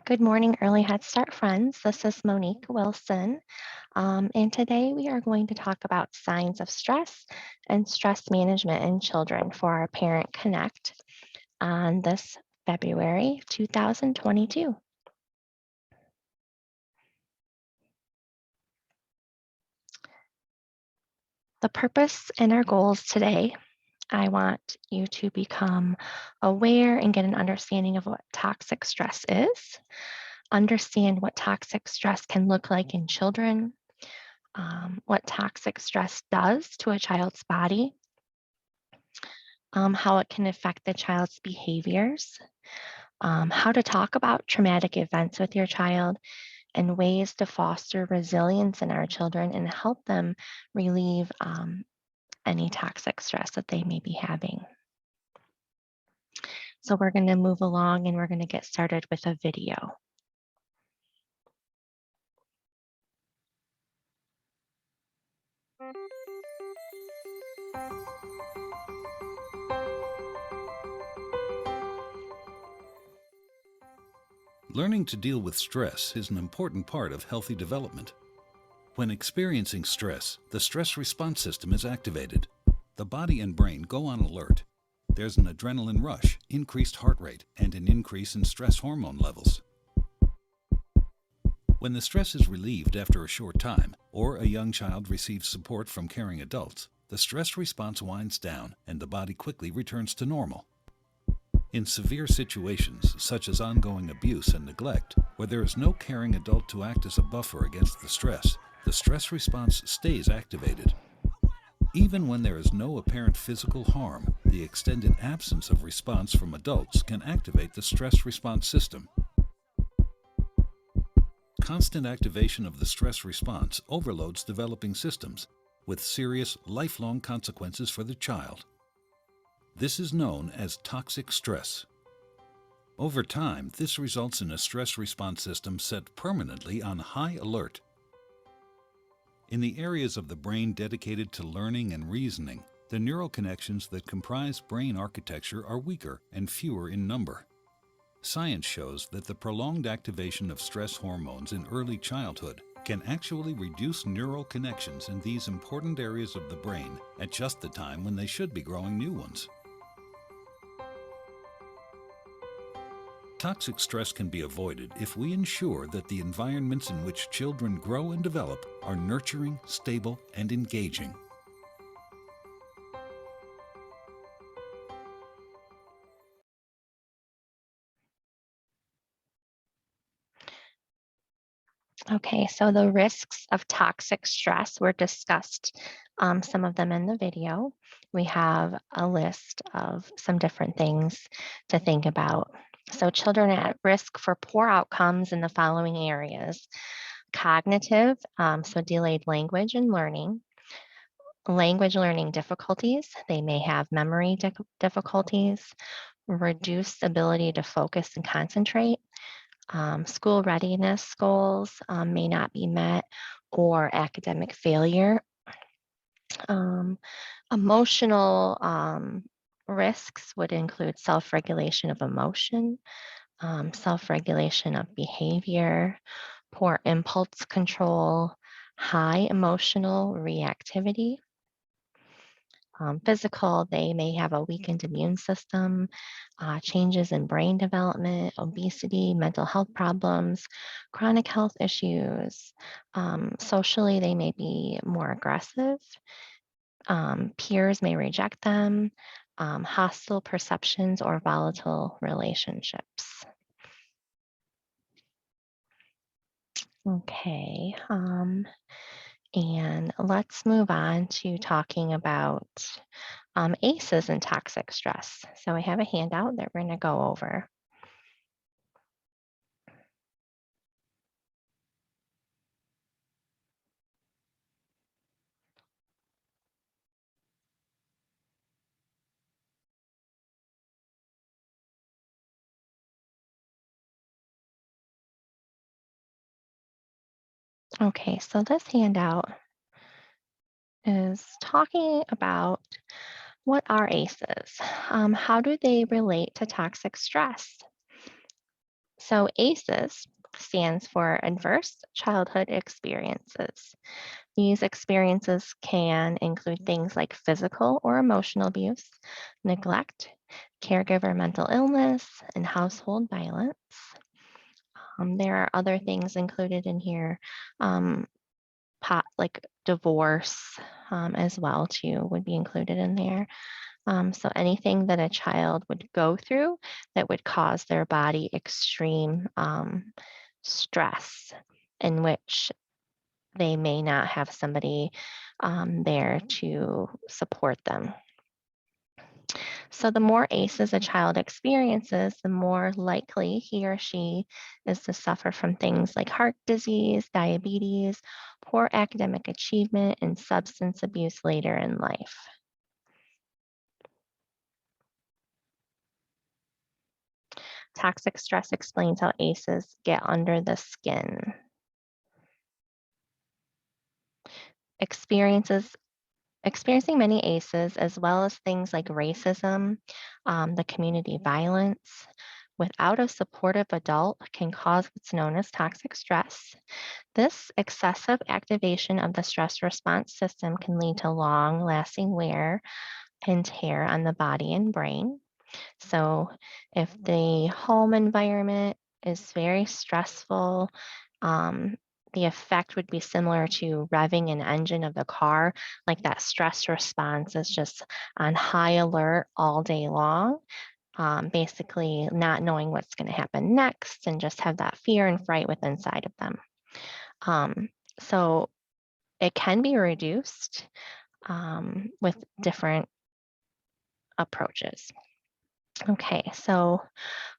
Good morning, Early Head Start friends. This is Monique Wilson, and today we are going to talk about signs of stress and stress management in children for our Parent Connect on this February 2022. The purpose and our goals today, I want you to become aware and get an understanding of what toxic stress is, understand what toxic stress can look like in children, what toxic stress does to a child's body, how it can affect the child's behaviors, how to talk about traumatic events with your child, and ways to foster resilience in our children and help them relieve any toxic stress that they may be having. So we're going to move along and we're going to get started with a video. Learning to deal with stress is an important part of healthy development. When experiencing stress, the stress response system is activated. The body and brain go on alert. There's an adrenaline rush, increased heart rate, and an increase in stress hormone levels. When the stress is relieved after a short time, or a young child receives support from caring adults, the stress response winds down and the body quickly returns to normal. In severe situations, such as ongoing abuse and neglect, where there is no caring adult to act as a buffer against the stress response stays activated. Even when there is no apparent physical harm, the extended absence of response from adults can activate the stress response system. Constant activation of the stress response overloads developing systems, with serious, lifelong consequences for the child. This is known as toxic stress. Over time, this results in a stress response system set permanently on high alert. In the areas of the brain dedicated to learning and reasoning, the neural connections that comprise brain architecture are weaker and fewer in number. Science shows that the prolonged activation of stress hormones in early childhood can actually reduce neural connections in these important areas of the brain at just the time when they should be growing new ones. Toxic stress can be avoided if we ensure that the environments in which children grow and develop are nurturing, stable, and engaging. Okay, so the risks of toxic stress were discussed, some of them in the video. We have a list of some different things to think about. So children are at risk for poor outcomes in the following areas: cognitive, so delayed language and learning, language learning difficulties. They may have memory difficulties, reduced ability to focus and concentrate. School readiness goals may not be met, or academic failure. Um, Emotional risks would include self regulation of emotion, self regulation of behavior, poor impulse control, high emotional reactivity. Physical, they may have a weakened immune system, changes in brain development, obesity, mental health problems, chronic health issues. Socially, they may be more aggressive. Peers may reject them, hostile perceptions, or volatile relationships. Okay. And let's move on to talking about ACEs and toxic stress. So I have a handout that we're going to go over. Okay, so this handout is talking about what are ACEs? How do they relate to toxic stress? So ACEs stands for Adverse Childhood Experiences. These experiences can include things like physical or emotional abuse, neglect, caregiver mental illness, and household violence. There are other things included in here, um, like divorce as well too would be included in there. So anything that a child would go through that would cause their body extreme stress, in which they may not have somebody there to support them. So the more ACEs a child experiences, the more likely he or she is to suffer from things like heart disease, diabetes, poor academic achievement, and substance abuse later in life. Toxic stress explains how ACEs get under the skin. Experiences Experiencing many ACEs, as well as things like racism, the community violence, without a supportive adult can cause what's known as toxic stress. This excessive activation of the stress response system can lead to long lasting wear and tear on the body and brain. So, if the home environment is very stressful, um, the effect would be similar to revving an engine of the car, like that stress response is just on high alert all day long, basically not knowing what's going to happen next and just have that fear and fright within inside of them. Um, so, it can be reduced with different approaches. Okay, so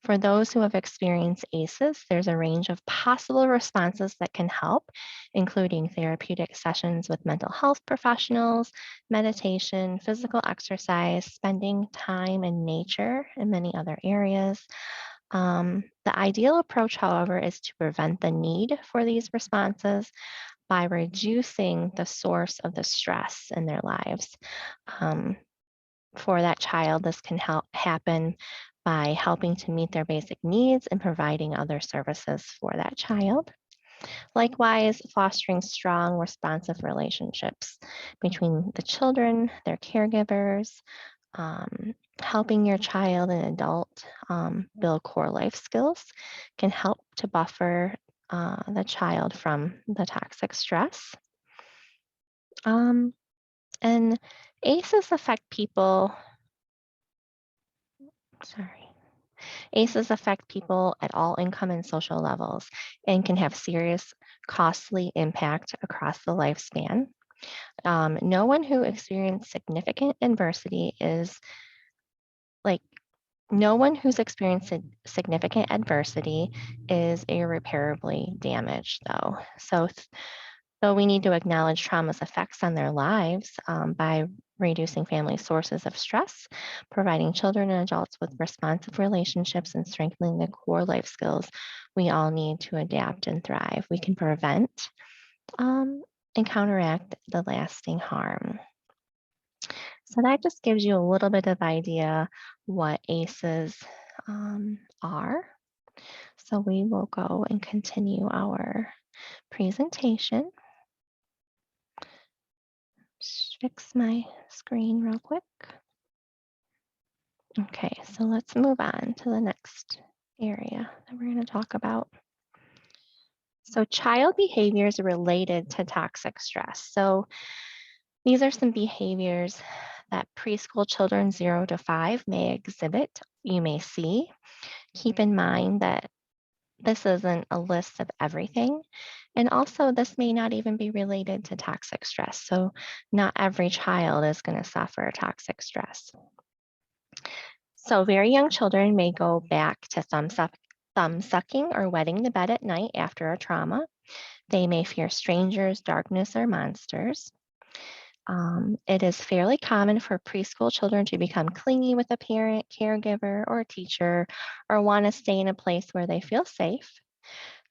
for those who have experienced ACEs, there's a range of possible responses that can help, including therapeutic sessions with mental health professionals, meditation, physical exercise, spending time in nature, and many other areas. The ideal approach, however, is to prevent the need for these responses by reducing the source of the stress in their lives. Um, for that child, this can help happen by helping to meet their basic needs and providing other services for that child. Likewise, fostering strong, responsive relationships between the children, their caregivers, helping your child and adult build core life skills can help to buffer the child from the toxic stress. Um, and ACEs affect people, sorry. ACEs affect people at all income and social levels and can have serious, costly impact across the lifespan. No one who experienced significant adversity is like no one who's experienced significant adversity is irreparably damaged, though. So we need to acknowledge trauma's effects on their lives by reducing family sources of stress, providing children and adults with responsive relationships, and strengthening the core life skills we all need to adapt and thrive. We can prevent and counteract the lasting harm. So that just gives you a little bit of idea what ACEs are. So we will go and continue our presentation. Just fix my screen real quick. Okay, so let's move on to the next area that we're going to talk about. So child behaviors related to toxic stress. So these are some behaviors that preschool children 0 to 5 may exhibit, you may see. Keep in mind that this isn't a list of everything. And also, this may not even be related to toxic stress. So, not every child is going to suffer toxic stress. So, very young children may go back to thumb sucking or wetting the bed at night after a trauma. They may fear strangers, darkness, or monsters. It is fairly common for preschool children to become clingy with a parent, caregiver, or teacher, or want to stay in a place where they feel safe.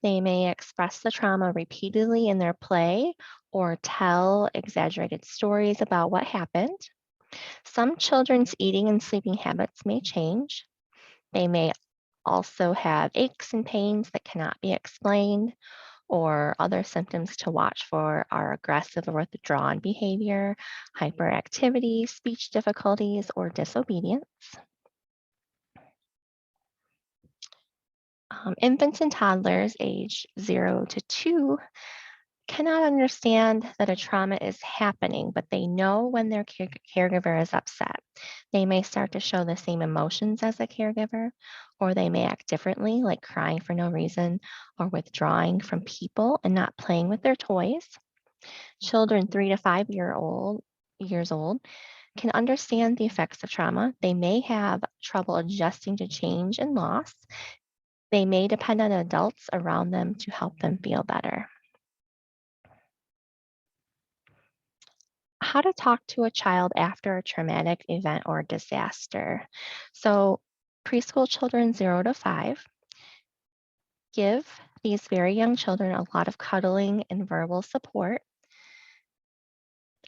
They may express the trauma repeatedly in their play or tell exaggerated stories about what happened. Some children's eating and sleeping habits may change. They may also have aches and pains that cannot be explained, or other symptoms to watch for are aggressive or withdrawn behavior, hyperactivity, speech difficulties, or disobedience. Infants and toddlers age 0 to 2 cannot understand that a trauma is happening, but they know when their caregiver is upset. They may start to show the same emotions as a caregiver, or they may act differently, like crying for no reason or withdrawing from people and not playing with their toys. Children 3 to 5 years old can understand the effects of trauma. They may have trouble adjusting to change and loss. They may depend on adults around them to help them feel better. How to talk to a child after a traumatic event or disaster. So, preschool children 0 to 5, give these very young children a lot of cuddling and verbal support.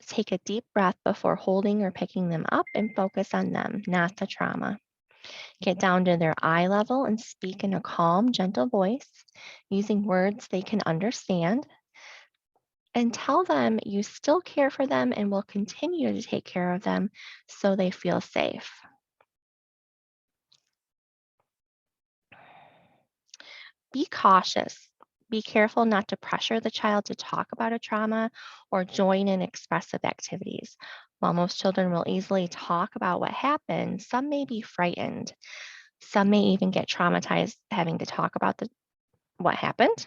Take a deep breath before holding or picking them up and focus on them, not the trauma. Get down to their eye level and speak in a calm, gentle voice using words they can understand. And tell them you still care for them and will continue to take care of them so they feel safe. Be cautious. Be careful not to pressure the child to talk about a trauma or join in expressive activities. While most children will easily talk about what happened, some may be frightened. Some may even get traumatized having to talk about what happened.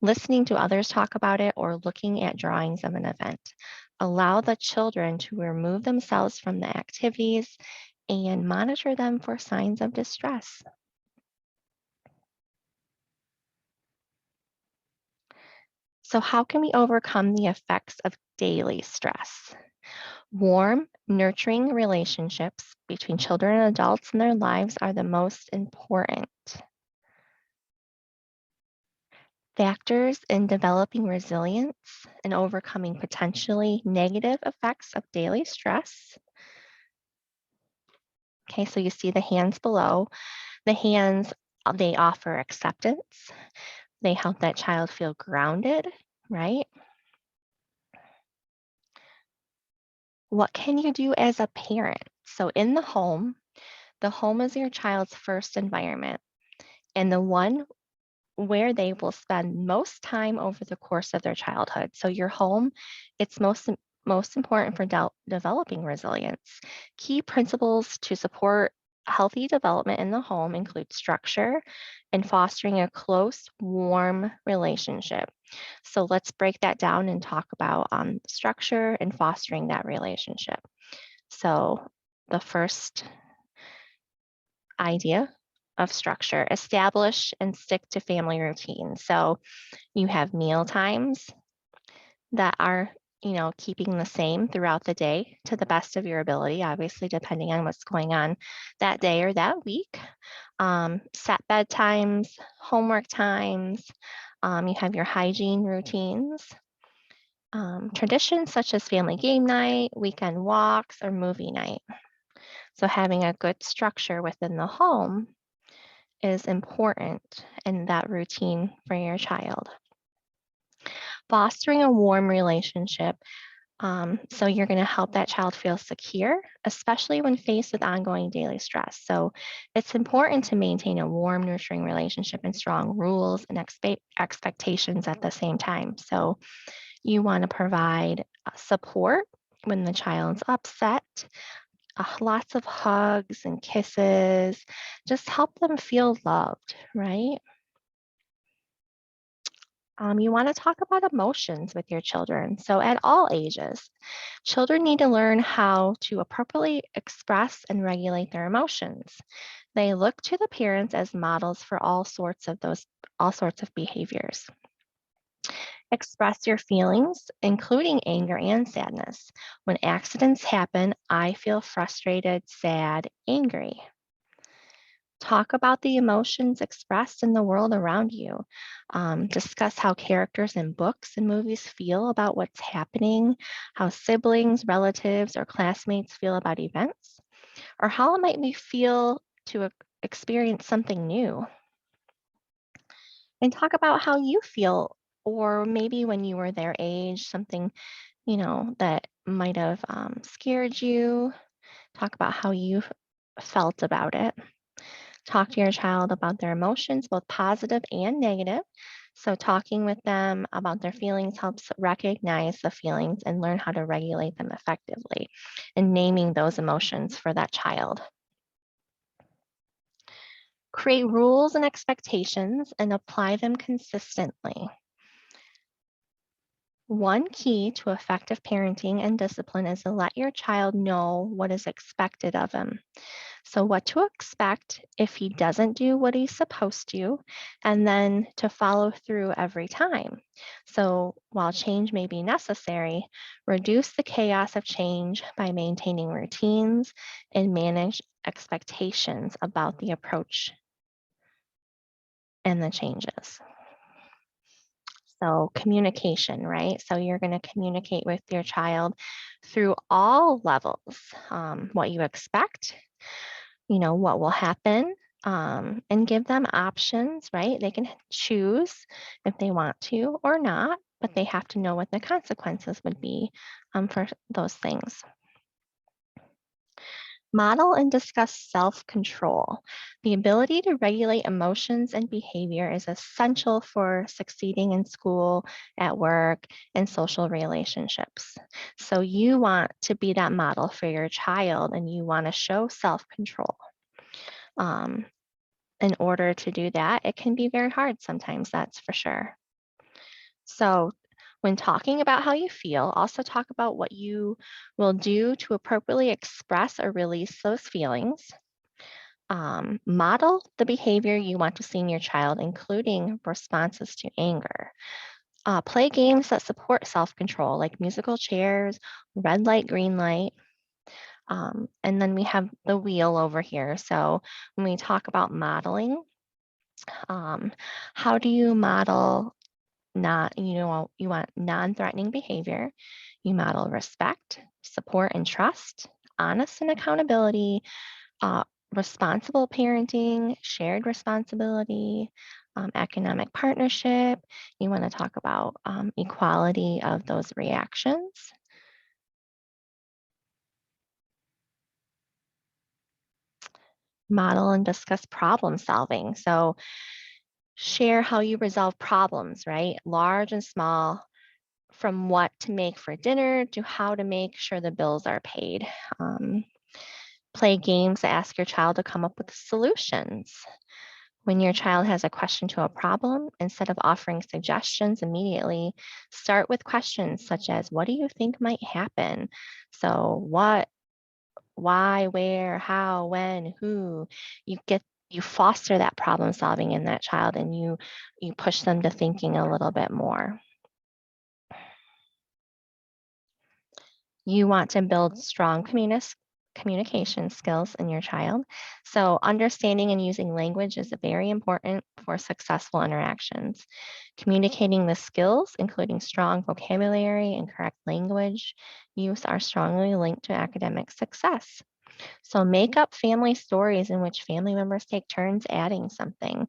Listening to others talk about it or looking at drawings of an event. Allow the children to remove themselves from the activities and monitor them for signs of distress. So, how can we overcome the effects of daily stress? Warm, nurturing relationships between children and adults in their lives are the most important. Factors in developing resilience and overcoming potentially negative effects of daily stress. Okay, so you see the hands below. The hands, they offer acceptance. They help that child feel grounded, right? What can you do as a parent? So in the home is your child's first environment and the one where they will spend most time over the course of their childhood. So your home, it's most important for developing resilience. Key principles to support healthy development in the home include structure and fostering a close, warm relationship. So let's break that down and talk about structure and fostering that relationship. So the first idea of structure, establish and stick to family routines. So you have meal times that are, keeping the same throughout the day to the best of your ability, obviously, depending on what's going on that day or that week. Set bedtimes, homework times. You have your hygiene routines. Traditions such as family game night, weekend walks, or movie night. So, having a good structure within the home is important in that routine for your child. Fostering a warm relationship. So you're going to help that child feel secure, especially when faced with ongoing daily stress. So it's important to maintain a warm, nurturing relationship and strong rules and expectations at the same time. So you want to provide support when the child's upset, lots of hugs and kisses, just help them feel loved, right? You want to talk about emotions with your children. So, at all ages, children need to learn how to appropriately express and regulate their emotions. They look to the parents as models for all sorts of behaviors. Express your feelings, including anger and sadness. When accidents happen, I feel frustrated, sad, angry. Talk about the emotions expressed in the world around you. Discuss how characters in books and movies feel about what's happening, how siblings, relatives, or classmates feel about events, or how it might be feel to experience something new. And talk about how you feel, or maybe when you were their age, something, that might have scared you. Talk about how you felt about it. Talk to your child about their emotions, both positive and negative. So, talking with them about their feelings helps recognize the feelings and learn how to regulate them effectively, and naming those emotions for that child. Create rules and expectations and apply them consistently. One key to effective parenting and discipline is to let your child know what is expected of him. So, what to expect if he doesn't do what he's supposed to, and then to follow through every time. So, while change may be necessary, reduce the chaos of change by maintaining routines and manage expectations about the approach and the changes. So, communication, right? So, you're going to communicate with your child through all levels, what you expect, what will happen, and give them options, right? They can choose if they want to or not, but they have to know what the consequences would be for those things. Model and discuss self control. The ability to regulate emotions and behavior is essential for succeeding in school, at work, and social relationships. So, you want to be that model for your child and you want to show self control. Um, in order to do that, it can be very hard sometimes, that's for sure. So, when talking about how you feel, also talk about what you will do to appropriately express or release those feelings. Model the behavior you want to see in your child, including responses to anger. Play games that support self control, like musical chairs, red light, green light. And then we have the wheel over here. So, when we talk about modeling, um, how do you model not, you want non-threatening behavior? You model respect, support, and trust, honest and accountability, uh, responsible parenting, shared responsibility, economic partnership. You want to talk about equality of those reactions. Model and discuss problem solving. So, share how you resolve problems, right? Large and small, from what to make for dinner to how to make sure the bills are paid. Um, Play games that ask your child to come up with solutions. When your child has a question to a problem, instead of offering suggestions immediately, start with questions such as, what do you think might happen? So, what, why, where, how, when, who? You foster that problem solving in that child, and you push them to thinking a little bit more. You want to build strong communication skills in your child. So, understanding and using language is very important for successful interactions. Communicating the skills, including strong vocabulary and correct language use, are strongly linked to academic success. So, make up family stories in which family members take turns adding something.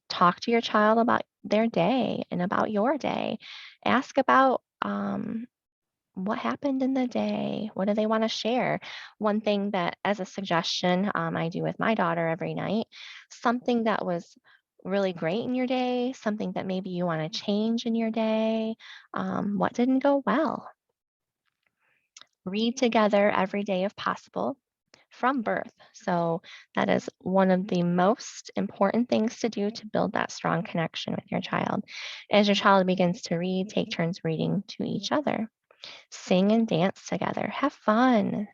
Talk to your child about their day and about your day. Ask about what happened in the day? What do they want to share? One thing that, as a suggestion, I do with my daughter every night, something that was really great in your day, something that maybe you want to change in your day, what didn't go well. Read together every day if possible from birth. So, that is one of the most important things to do to build that strong connection with your child. As your child begins to read, take turns reading to each other. Sing and dance together. Have fun.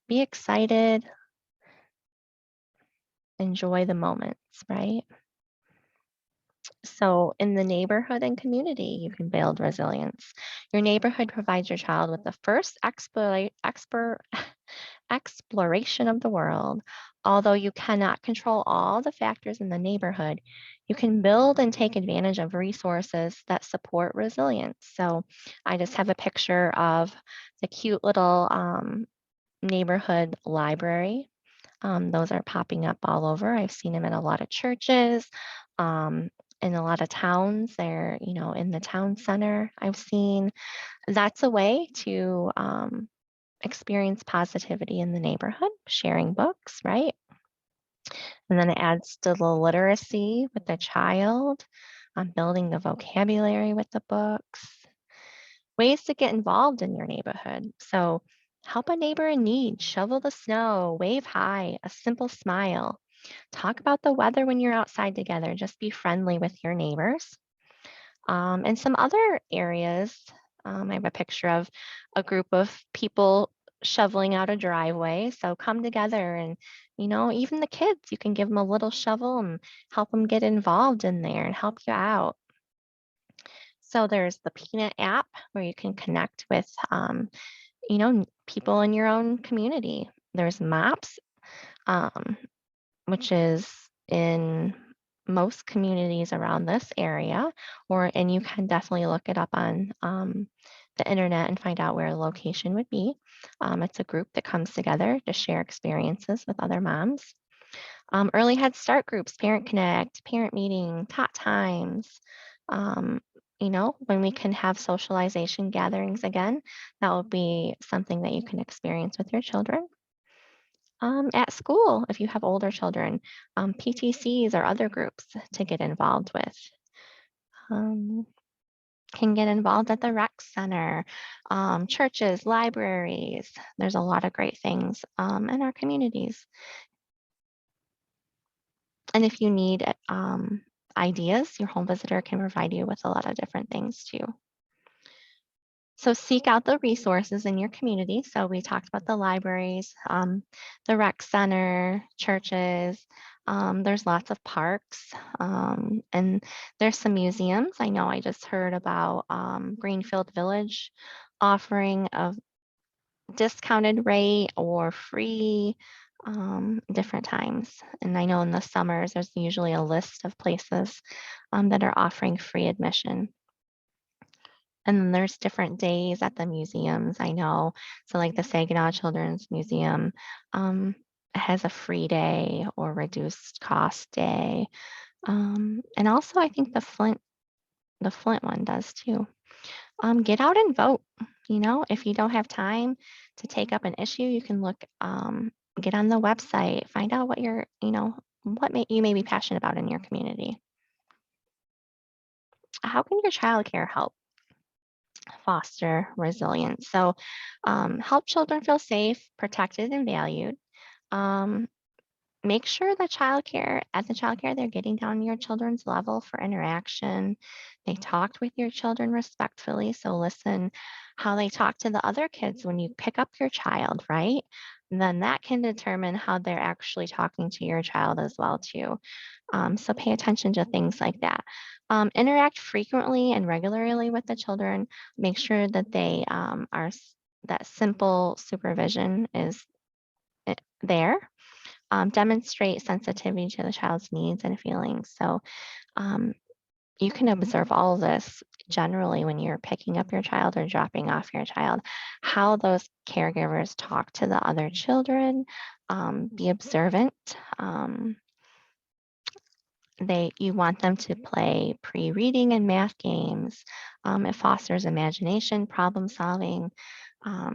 Be excited. Enjoy the moments, right? So, in the neighborhood and community, you can build resilience. Your neighborhood provides your child with the first exploration of the world. Although you cannot control all the factors in the neighborhood, you can build and take advantage of resources that support resilience. So, I just have a picture of the cute little neighborhood library. Those are popping up all over. I've seen them in a lot of churches, um, in a lot of towns. They're, in the town center. I've seen that's a way to experience positivity in the neighborhood, sharing books, right? And then it adds to the literacy with the child, building the vocabulary with the books, ways to get involved in your neighborhood. So, help a neighbor in need, shovel the snow, wave hi, a simple smile. Talk about the weather when you're outside together. Just be friendly with your neighbors. And some other areas, I have a picture of a group of people shoveling out a driveway. So come together and, even the kids, you can give them a little shovel and help them get involved in there and help you out. So there's the Peanut app where you can connect with, people in your own community. There's Mops, um, which is in most communities around this area, and you can definitely look it up on the internet and find out where a location would be. It's a group that comes together to share experiences with other moms. Early Head Start groups, Parent Connect, parent meeting, tot times. Um, when we can have socialization gatherings again, that will be something that you can experience with your children. At school, if you have older children, PTCs or other groups to get involved with. Um, can get involved at the rec center, churches, libraries. There's a lot of great things in our communities. And if you need ideas, your home visitor can provide you with a lot of different things too. So seek out the resources in your community. So we talked about the libraries, the rec center, churches. There's lots of parks, and there's some museums. I know I just heard about Greenfield Village offering a discounted rate or free different times. And I know in the summers, there's usually a list of places that are offering free admission. And then there's different days at the museums, I know. So like the Saginaw Children's Museum has a free day or reduced cost day. And also I think the Flint one does too. Get out and vote. If you don't have time to take up an issue, you can get on the website, find out what you may be passionate about in your community. How can your childcare help foster resilience? So, help children feel safe, protected, and valued. Um, Make sure that at the childcare, they're getting down to your children's level for interaction. They talked with your children respectfully. So listen how they talk to the other kids when you pick up your child, right? Then that can determine how they're actually talking to your child as well, too. So pay attention to things like that. Interact frequently and regularly with the children. Make sure that that simple supervision is there. Demonstrate sensitivity to the child's needs and feelings. So um, you can observe all of this generally when you're picking up your child or dropping off your child, how those caregivers talk to the other children. Be observant. You want them to play pre-reading and math games. It fosters imagination, problem solving,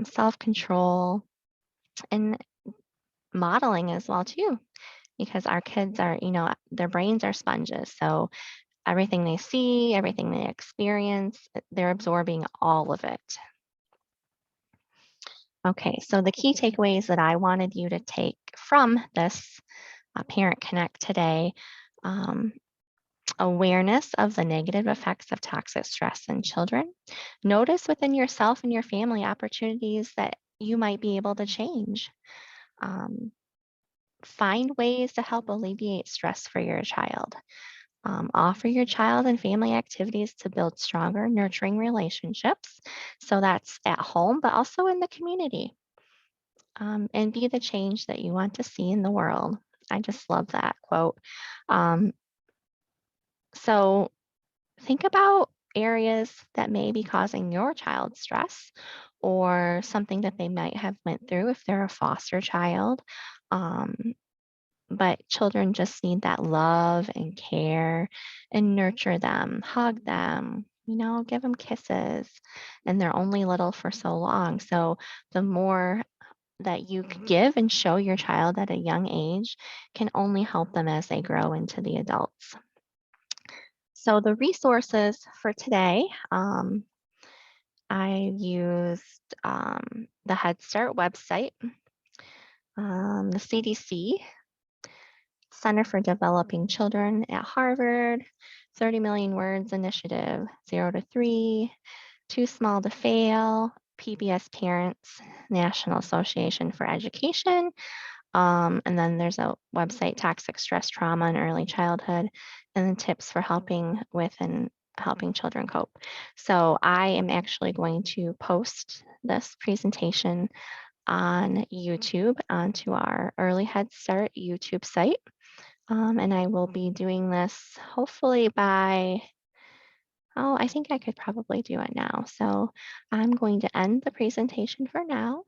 self-control, and modeling as well too, because our kids are, their brains are sponges. So everything they see, everything they experience, they're absorbing all of it. Okay, so the key takeaways that I wanted you to take from this Parent Connect today: um, awareness of the negative effects of toxic stress in children. Notice within yourself and your family opportunities that you might be able to change. Um, Find ways to help alleviate stress for your child. Offer your child and family activities to build stronger, nurturing relationships. So that's at home, but also in the community. And be the change that you want to see in the world. I just love that quote. Um, so think about areas that may be causing your child stress or something that they might have went through if they're a foster child. Um, but children just need that love and care and nurture them, hug them, give them kisses. And they're only little for so long. So the more that you could give and show your child at a young age can only help them as they grow into the adults. So the resources for today, I used the Head Start website, the CDC, Center for Developing Children at Harvard, 30 Million Words Initiative, 0 to 3, Too Small to Fail, PBS Parents, National Association for Education. And then there's a website, Toxic Stress, Trauma, and Early Childhood, and then tips for helping with and helping children cope. So I am actually going to post this presentation on YouTube onto our Early Head Start YouTube site. And I will be doing this hopefully by, oh, I think I could probably do it now. So I'm going to end the presentation for now.